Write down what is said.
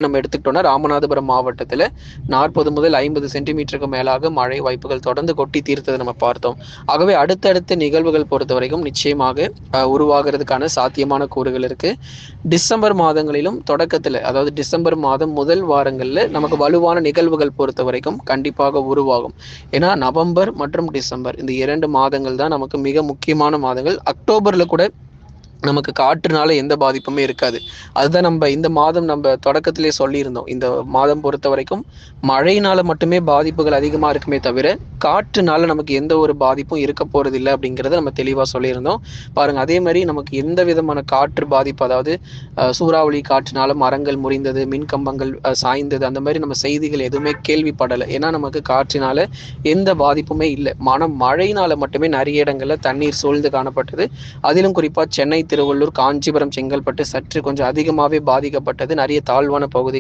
நம்ம எடுத்துக்கிட்டோம்னா ராமநாதபுரம் மாவட்டத்தில் 40 முதல் 50 சென்டிமீட்டருக்கு மேலாக மழை வாய்ப்புகள் தொடர்ந்து கொட்டி தீர்த்ததை நம்ம பார்த்தோம். ஆகவே அடுத்தடுத்த நிகழ்வுகள் பொறுத்த வரைக்கும் நிச்சயமாக உருவாகிறதுக்கான சாத்தியமான கூறுகள் இருக்கு. டிசம்பர் மாதங்களிலும் தொடக்கத்தில், அதாவது டிசம்பர் மாதம் முதல் வாரங்களில் நமக்கு வலுவான நிகழ்வுகள் பொறுத்த வரைக்கும் கண்டிப்பாக உருவாகும். ஏன்னா நவம்பர் மற்றும் டிசம்பர் இந்த 2 மாதங்கள் தான் நமக்கு மிக முக்கியமான மாதங்கள். அக்டோபரில் கூட நமக்கு காற்றுனால எந்த பாதிப்புமே இருக்காது. அதுதான் நம்ம இந்த மாதம் நம்ம தொடக்கத்திலே சொல்லியிருந்தோம். இந்த மாதம் பொறுத்த வரைக்கும் மழையினால மட்டுமே பாதிப்புகள் அதிகமாக இருக்குமே தவிர காற்றுனால நமக்கு எந்த ஒரு பாதிப்பும் இருக்க போறது இல்லை அப்படிங்கிறத நம்ம தெளிவாக சொல்லியிருந்தோம். பாருங்க, அதே மாதிரி நமக்கு எந்த விதமான காற்று பாதிப்பு, அதாவது சூறாவளி காற்றுனால மரங்கள் முறிந்தது, மின்கம்பங்கள் சாய்ந்தது, அந்த மாதிரி நம்ம செய்திகள் எதுவுமே கேள்விப்படலை. ஏன்னா நமக்கு காற்றினால எந்த பாதிப்புமே இல்லை. மழையினால மட்டுமே நிறைய இடங்கள்ல தண்ணீர் சூழ்ந்து காணப்பட்டது. அதிலும் குறிப்பாக சென்னை, திருவள்ளூர், காஞ்சிபுரம், செங்கல்பட்டு சற்று கொஞ்சம் அதிகமாகவே பாதிக்கப்பட்டது. நிறைய தாழ்வான பகுதி